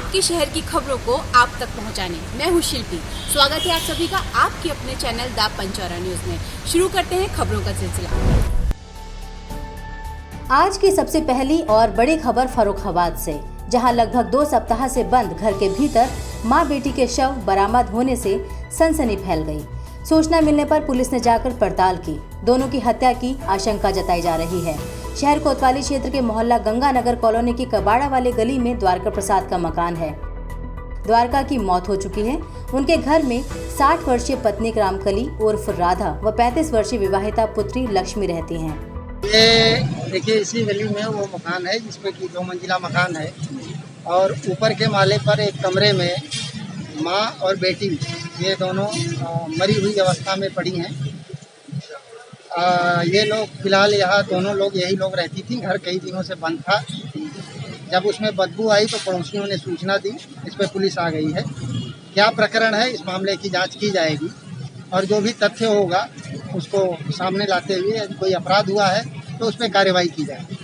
आपके शहर की खबरों को आप तक पहुंचाने। मैं हूं शिल्पी। स्वागत है आप सभी का आपके अपने चैनल द पंचौरा न्यूज में। शुरू करते हैं खबरों का सिलसिला। आज की सबसे पहली और बड़ी खबर फर्रुखाबाद से, जहां लगभग 2 सप्ताह से बंद घर के भीतर मां बेटी के शव बरामद होने से सनसनी फैल गई। सूचना मिलने पर पुलिस ने जाकर पड़ताल की। दोनों की हत्या की आशंका जताई जा रही है। शहर कोतवाली क्षेत्र के मोहल्ला गंगानगर कॉलोनी की कबाड़ा वाले गली में द्वारका प्रसाद का मकान है। द्वारका की मौत हो चुकी है। उनके घर में 60 वर्षीय पत्नी रामकली उर्फ राधा व 35 वर्षीय विवाहिता पुत्री लक्ष्मी रहती हैं। ये देखिए, इसी गली में वो मकान है जिसमें कि 2 मंजिला मकान है और ऊपर के माले पर एक कमरे में माँ और बेटी ये दोनों मरी हुई अवस्था में पड़ी हैं। ये लोग फिलहाल यहाँ दोनों लोग यही लोग रहती थी। घर कई दिनों से बंद था। जब उसमें बदबू आई तो पड़ोसियों ने सूचना दी। इस पर पुलिस आ गई है। क्या प्रकरण है, इस मामले की जांच की जाएगी और जो भी तथ्य होगा उसको सामने लाते हुए यदि कोई अपराध हुआ है तो उस पर कार्रवाई की जाएगी।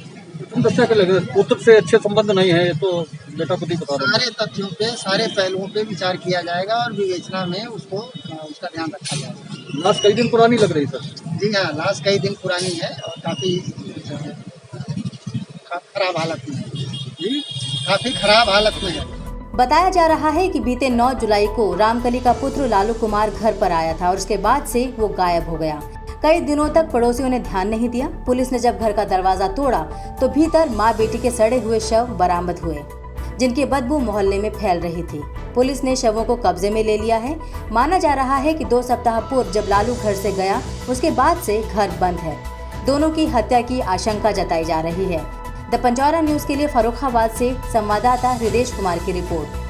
क्या लगे पुत्र से अच्छे संबंध नहीं है, तो बेटा खुद ही बता रहे हैं। सारे तथ्यों पे, सारे पहलुओं पे विचार किया जाएगा और विवेचना में उसका ध्यान रखा जाएगा। लाश कई दिन पुरानी लग रही सर। जी हाँ, लाश कई दिन पुरानी है और काफ़ी खराब हालत में है। जी, काफ़ी खराब हालत में है। बताया जा रहा है कि बीते 9 जुलाई को रामकली का पुत्र लालू कुमार घर पर आया था और उसके बाद से वो गायब हो गया। कई दिनों तक पड़ोसियों ने ध्यान नहीं दिया। पुलिस ने जब घर का दरवाजा तोड़ा तो भीतर मां बेटी के सड़े हुए शव बरामद हुए, जिनकी बदबू मोहल्ले में फैल रही थी। पुलिस ने शवों को कब्जे में ले लिया है। माना जा रहा है कि 2 सप्ताह पूर्व जब लालू घर से गया उसके बाद से घर बंद है। दोनों की हत्या की आशंका जताई जा रही है। द पंचौरा न्यूज के लिए फर्रुखाबाद से संवाददाता हृदेश कुमार की रिपोर्ट।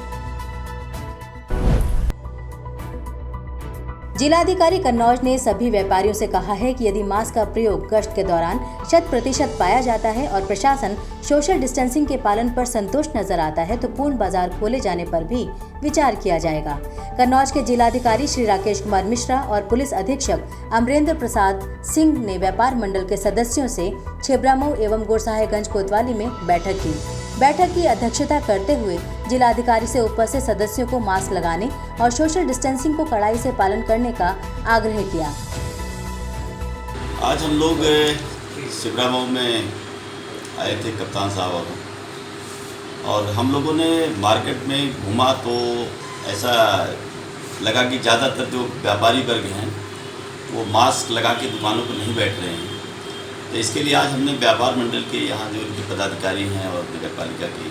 जिलाधिकारी कन्नौज ने सभी व्यापारियों से कहा है कि यदि मास्क का प्रयोग गश्त के दौरान 100% पाया जाता है और प्रशासन सोशल डिस्टेंसिंग के पालन पर संतुष्ट नजर आता है तो पूर्ण बाजार खोले जाने पर भी विचार किया जाएगा। कन्नौज के जिलाधिकारी श्री राकेश कुमार मिश्रा और पुलिस अधीक्षक अमरेंद्र प्रसाद सिंह ने व्यापार मंडल के सदस्यों से छिबरामऊ एवं गोरसाहेगंज कोतवाली में बैठक की। बैठक की अध्यक्षता करते हुए जिलाधिकारी से उपस्थित सदस्यों को मास्क लगाने और सोशल डिस्टेंसिंग को कड़ाई से पालन करने का आग्रह किया। आज हम लोग छिबरामऊ में आए थे कप्तान साहब और हम लोगों ने मार्केट में घूमा तो ऐसा लगा कि ज़्यादातर जो व्यापारी वर्ग हैं वो मास्क लगा के दुकानों पर नहीं बैठ रहे हैं। तो इसके लिए आज हमने व्यापार मंडल के यहाँ जो उनके पदाधिकारी हैं और नगरपालिका के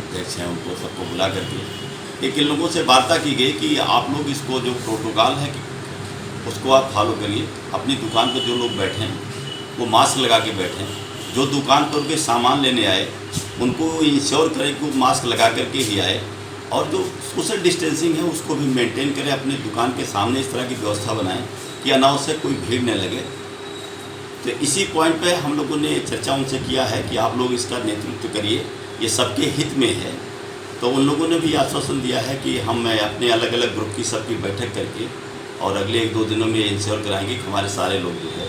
अध्यक्ष हैं उनको सबको बुला करके एक इन लोगों से वार्ता की गई कि आप लोग इसको जो प्रोटोकॉल है कि उसको आप फॉलो करिए। अपनी दुकान पर जो लोग बैठें वो मास्क लगा के बैठें। जो दुकान पर उनके सामान लेने आए उनको इंश्योर करें कि वो मास्क लगा करके ही आए और जो सोशल डिस्टेंसिंग है उसको भी मेंटेन करें। अपने दुकान के सामने इस तरह की व्यवस्था बनाएं कि अनावश्यक कोई भीड़ न लगे। तो इसी पॉइंट पे हम लोगों ने चर्चा उनसे किया है कि आप लोग इसका नेतृत्व करिए, ये सबके हित में है। तो उन लोगों ने भी आश्वासन दिया है कि हम अपने अलग अलग ग्रुप की सबकी बैठक करके और अगले 1-2 दिनों में इंश्योर कराएंगे कि हमारे सारे लोग जो है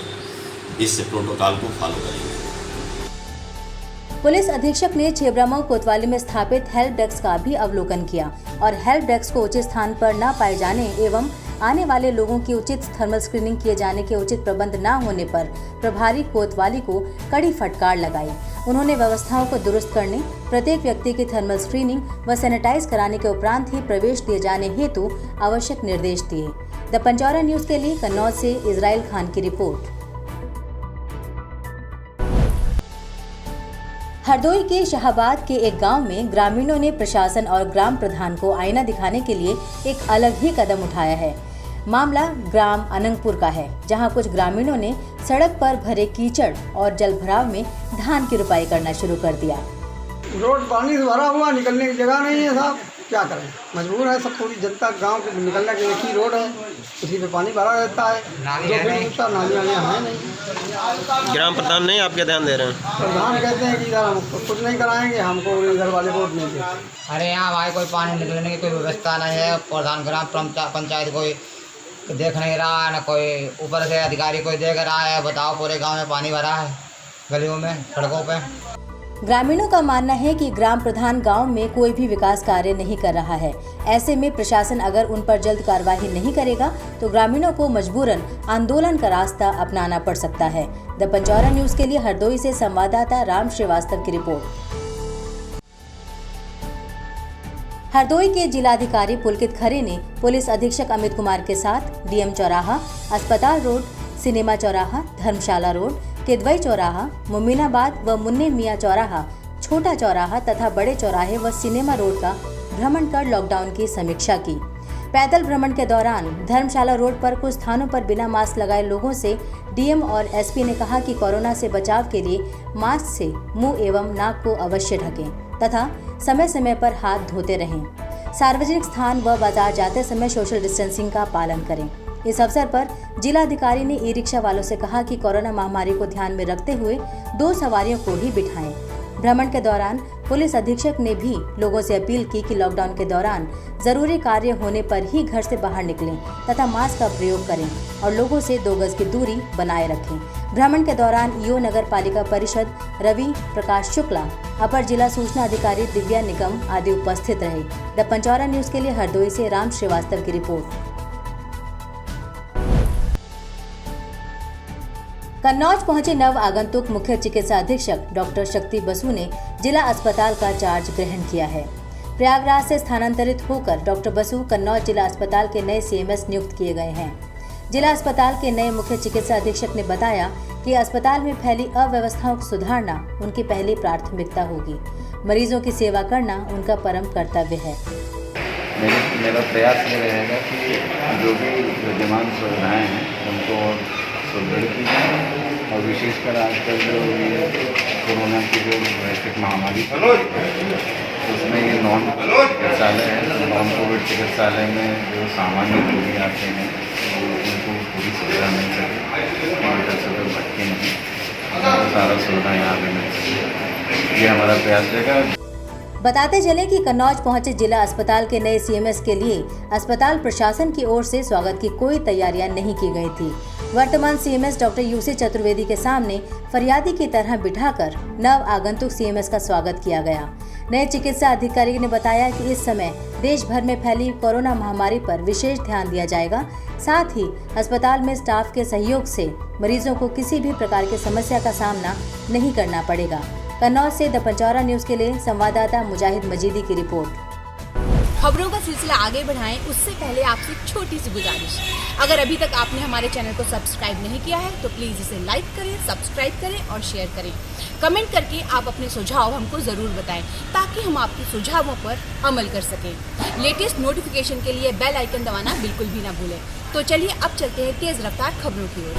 इस प्रोटोकॉल को फॉलो करेंगे। पुलिस अधीक्षक ने छिबरामऊ कोतवाली में स्थापित हेल्प डेस्क का भी अवलोकन किया और हेल्प डेस्क को उचित स्थान पर न पाए जाने एवं आने वाले लोगों की उचित थर्मल स्क्रीनिंग किए जाने के उचित प्रबंध न होने पर प्रभारी कोतवाली को कड़ी फटकार लगाई। उन्होंने व्यवस्थाओं को दुरुस्त करने, प्रत्येक व्यक्ति की थर्मल स्क्रीनिंग व सैनिटाइज कराने के उपरांत ही प्रवेश दिए जाने हेतु आवश्यक निर्देश दिए। द पंचौरा न्यूज के लिए कन्नौज से इजराइल खान की रिपोर्ट। हरदोई के शाहबाद के एक गांव में ग्रामीणों ने प्रशासन और ग्राम प्रधान को आईना दिखाने के लिए एक अलग ही कदम उठाया है। मामला ग्राम अनंगपुर का है, जहां कुछ ग्रामीणों ने सड़क पर भरे कीचड़ और जलभराव में धान की रुपाई करना शुरू कर दिया। रोड पानी से भरा हुआ, निकलने की जगह नहीं है साहब, क्या करें, मजबूर है सब। पूरी जनता गांव के निकलने की एक ही रोड है, उसी पे पानी भरा रहता है। 2 फीट नालियाँ है नहीं। ग्राम प्रधान नहीं आपके ध्यान दे रहे हैं? प्रधान कहते हैं कि इधर हम कुछ नहीं कराएंगे, हमको इधर वाले रोड नहीं देते। अरे यहाँ भाई कोई पानी निकलने की कोई व्यवस्था नहीं है। प्रधान ग्राम पंचायत कोई देख नहीं रहा है, ना कोई ऊपर से अधिकारी कोई देख रहा है। बताओ, पूरे गांव में पानी भरा है, गलियों में, सड़कों पे। ग्रामीणों का मानना है कि ग्राम प्रधान गांव में कोई भी विकास कार्य नहीं कर रहा है। ऐसे में प्रशासन अगर उन पर जल्द कार्रवाई नहीं करेगा तो ग्रामीणों को मजबूरन आंदोलन का रास्ता अपनाना पड़ सकता है। द पंचौरा न्यूज के लिए हरदोई से संवाददाता राम श्रीवास्तव की रिपोर्ट। हरदोई के जिलाधिकारी पुलकित खरे ने पुलिस अधीक्षक अमित कुमार के साथ डीएम चौराहा, अस्पताल रोड, सिनेमा चौराहा, धर्मशाला रोड, किदवई चौराहा, मुमीनाबाद व मुन्ने मियाँ चौराहा, छोटा चौराहा तथा बड़े चौराहे व सिनेमा रोड का भ्रमण कर लॉकडाउन की समीक्षा की। पैदल भ्रमण के दौरान धर्मशाला रोड पर कुछ स्थानों पर बिना मास्क लगाए लोगों से डीएम और एसपी ने कहा कि कोरोना से बचाव के लिए मास्क से मुंह एवं नाक को अवश्य ढकें तथा समय समय पर हाथ धोते रहें। सार्वजनिक स्थान व बाजार जाते समय सोशल डिस्टेंसिंग का पालन करें। इस अवसर पर जिलाधिकारी ने ई रिक्शा वालों से कहा कि कोरोना महामारी को ध्यान में रखते हुए 2 सवारियों को ही बिठाएं। भ्रमण के दौरान पुलिस अधीक्षक ने भी लोगों से अपील की कि लॉकडाउन के दौरान जरूरी कार्य होने पर ही घर से बाहर निकलें तथा मास्क का प्रयोग करें और लोगों से 2 गज की दूरी बनाए रखें। भ्रमण के दौरान ईओ नगर पालिका परिषद रवि प्रकाश शुक्ला, अपर जिला सूचना अधिकारी दिव्या निगम आदि उपस्थित रहे। द पंचौरा न्यूज के लिए हरदोई से राम श्रीवास्तव की रिपोर्ट। कन्नौज पहुंचे नव आगंतुक मुख्य चिकित्सा अधीक्षक डॉक्टर शक्ति बसु ने जिला अस्पताल का चार्ज ग्रहण किया है। प्रयागराज से स्थानांतरित होकर डॉक्टर बसु कन्नौज जिला अस्पताल के नए सीएमएस नियुक्त किए गए हैं। जिला अस्पताल के नए मुख्य चिकित्सा अधीक्षक ने बताया कि अस्पताल में फैली अव्यवस्थाओं को सुधारना उनकी पहली प्राथमिकता होगी। मरीजों की सेवा करना उनका परम कर्तव्य है। मेरा प्रयास ये रहेगा कि जो भी विद्यमान सुविधाएं हैं उनको सुदृढ़ की जाए और विशेषकर आजकल जो ये कोरोना की जो वैश्विक महामारी उसमें ये नॉन चिकित्सालय है। नॉन कोविड चिकित्सालय में जो सामान्य रोगी आते हैं उनको पूरी सुविधा मिल सके, इधर से उधर भटके नहीं, सारा सुविधा यहाँ पे मिल सके, ये हमारा प्रयास रहेगा। बताते चले कि कन्नौज पहुंचे जिला अस्पताल के नए सीएमएस के लिए अस्पताल प्रशासन की ओर से स्वागत की कोई तैयारियां नहीं की गई थी। वर्तमान सीएमएस डॉक्टर यूसी चतुर्वेदी के सामने फरियादी की तरह बिठाकर नव आगंतुक सीएमएस का स्वागत किया गया। नए चिकित्सा अधिकारी ने बताया कि इस समय देश भर में फैली कोरोना महामारी पर विशेष ध्यान दिया जाएगा। साथ ही अस्पताल में स्टाफ के सहयोग से मरीजों को किसी भी प्रकार की समस्या का सामना नहीं करना पड़ेगा। कन्नौज से द पंचौरा न्यूज के लिए संवाददाता मुजाहिद मजीदी की रिपोर्ट। खबरों का सिलसिला आगे बढ़ाएं उससे पहले आपसे एक छोटी सी गुजारिश, अगर अभी तक आपने हमारे चैनल को सब्सक्राइब नहीं किया है तो प्लीज़ इसे लाइक करें, सब्सक्राइब करें और शेयर करें। कमेंट करके आप अपने सुझाव हमको ज़रूर बताएं ताकि हम आपके सुझावों पर अमल कर सकें। लेटेस्ट नोटिफिकेशन के लिए बेल आइकन दबाना बिल्कुल भी ना भूलें। तो चलिए अब चलते हैं तेज रफ्तार खबरों की ओर।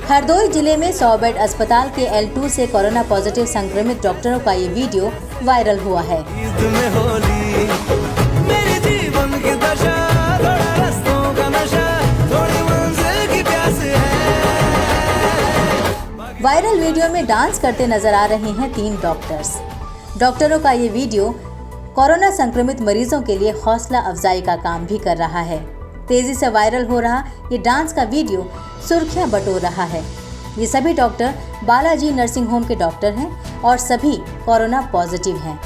हरदोई जिले में 100 बेड अस्पताल के L2 से कोरोना पॉजिटिव संक्रमित डॉक्टरों का ये वीडियो वायरल हुआ है। वायरल वीडियो में डांस करते नजर आ रहे हैं 3 डॉक्टर्स। डॉक्टरों का ये वीडियो कोरोना संक्रमित मरीजों के लिए हौसला अफजाई का काम भी कर रहा है। तेजी से वायरल हो रहा ये डांस का वीडियो सुर्खियां बटोर रहा है। ये सभी डॉक्टर बालाजी नर्सिंग होम के डॉक्टर हैं और सभी कोरोना पॉजिटिव हैं।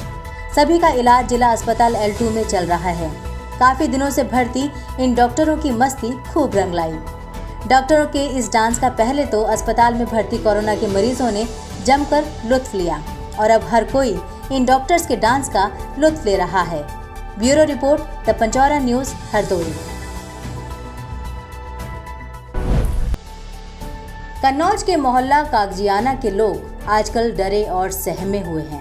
सभी का इलाज जिला अस्पताल L2 में चल रहा है। काफी दिनों से भर्ती इन डॉक्टरों की मस्ती खूब रंग लाई। डॉक्टरों के इस डांस का पहले तो अस्पताल में भर्ती कोरोना के मरीजों ने जमकर लुत्फ लिया और अब हर कोई इन डॉक्टर्स के डांस का लुत्फ ले रहा है। Bureau report, the Panchaura news, Hardoi. Kannauj के मोहल्ला कागजियाना के लोग आजकल डरे और सहमे हुए हैं।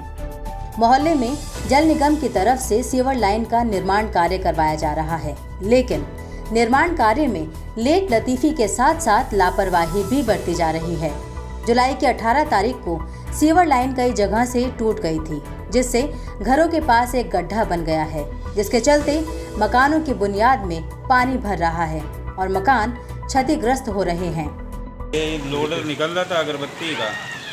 मोहल्ले में जल निगम की तरफ से सीवर लाइन का निर्माण कार्य करवाया जा रहा है, लेकिन निर्माण कार्य में लेट लतीफी के साथ साथ लापरवाही भी बरती जा रही है। जुलाई की 18 तारीख को सीवर लाइन कई जगह से टूट गई थी, जिससे घरों के पास एक गड्ढा बन गया है, जिसके चलते मकानों की बुनियाद में पानी भर रहा है और मकान क्षतिग्रस्त हो रहे हैं। ये लोडर निकल रहा था अगरबत्ती का,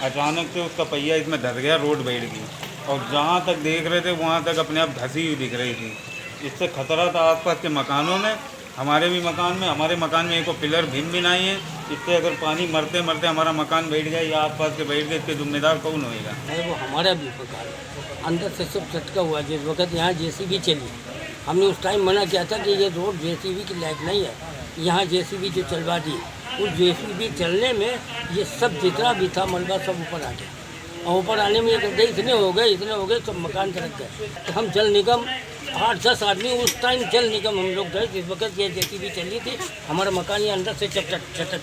अचानक से उसका पहिया इसमें धस गया, रोड बैठ गई और जहाँ तक देख रहे थे वहाँ तक अपने आप धसी हुई दिख रही थी। इससे खतरा था आसपास के मकानों में हमारे मकान में एक पिलर भी नहीं है। इससे अगर पानी मरते मरते हमारा मकान बैठ जाए या आसपास के बैठ गए, इसके जिम्मेदार कौन होएगा? वो हमारा भी प्रकार है, अंदर से सब चटका हुआ। जिस वक्त यहाँ जेसीबी चली, हमने उस टाइम मना किया था कि ये रोड जेसीबी की लायक नहीं है। यहाँ जेसीबी जो चलवा दी, उस जेसीबी चलने में ये सब जितना भी था मलबा सब ऊपर आ गया, और ऊपर आने में ये गड्ढे इतने हो गए सब मकान तरक गए। तो हम जल निगम 8-10 आदमी उस टाइम जल निगम हम लोग गए जिस वक्त ये जेसीबी चली थी। हमारा मकान ये अंदर से चटक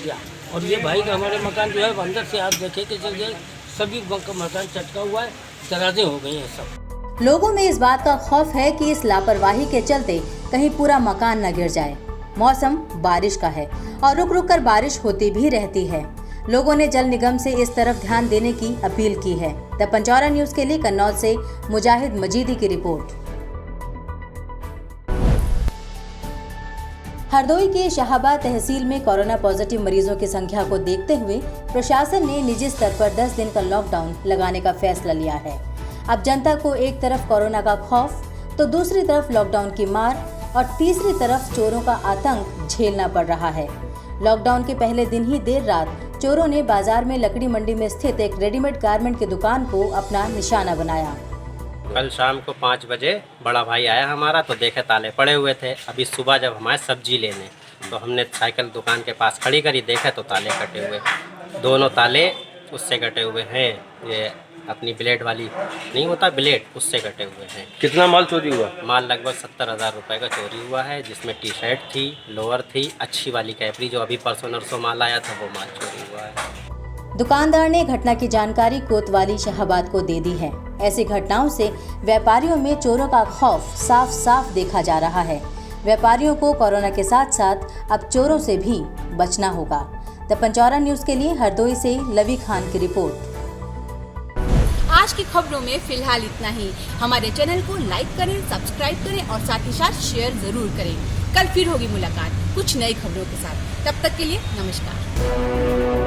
गया, और ये भाई का हमारे मकान जो है अंदर से आप देखे कि चल गए, सभी मकान चटका हुआ है, दराजें हो गई हैं सब। लोगों में इस बात का खौफ है कि इस लापरवाही के चलते कहीं पूरा मकान न गिर जाए। मौसम बारिश का है और रुक रुक कर बारिश होती भी रहती है। लोगों ने जल निगम से इस तरफ ध्यान देने की अपील की है। द पंचौरा न्यूज के लिए कन्नौज से मुजाहिद मजीदी की रिपोर्ट। हरदोई के शाहाबाद तहसील में कोरोना पॉजिटिव मरीजों की संख्या को देखते हुए प्रशासन ने निजी स्तर पर 10 दिन का लॉकडाउन लगाने का फैसला लिया है। अब जनता को एक तरफ कोरोना का खौफ तो दूसरी तरफ लॉकडाउन की मार और तीसरी तरफ चोरों का आतंक झेलना पड़ रहा है। लॉकडाउन के पहले दिन ही देर रात चोरों ने बाजार में लकड़ी मंडी में स्थित एक रेडीमेड गारमेंट की दुकान को अपना निशाना बनाया। कल शाम को 5 बजे बड़ा भाई आया हमारा, तो देखे ताले पड़े हुए थे। अभी सुबह जब हमारे सब्जी लेने, तो हमने साइकिल दुकान के पास खड़ी करी, देखे तो ताले कटे हुए, दोनों ताले उससे कटे हुए हैं। ये अपनी ब्लेड वाली नहीं होता ब्लेड, उससे कटे हुए हैं। कितना माल चोरी हुआ? माल लगभग 70,000 रुपये का चोरी हुआ है, जिसमें टी शर्ट थी, लोअर थी, अच्छी वाली कैपरी, जो अभी परसों नरसों माल आया था वो माल चोरी हुआ है। दुकानदार ने घटना की जानकारी कोतवाली शाहाबाद को दे दी है। ऐसी घटनाओं से व्यापारियों में चोरों का खौफ साफ साफ देखा जा रहा है। व्यापारियों को कोरोना के साथ साथ अब चोरों से भी बचना होगा। द पंचौरा न्यूज के लिए हरदोई से लवी खान की रिपोर्ट। आज की खबरों में फिलहाल इतना ही। हमारे चैनल को लाइक करें, सब्सक्राइब करें और साथ ही साथ शेयर जरूर करें। कल फिर होगी मुलाकात कुछ नई खबरों के साथ। तब तक के लिए नमस्कार।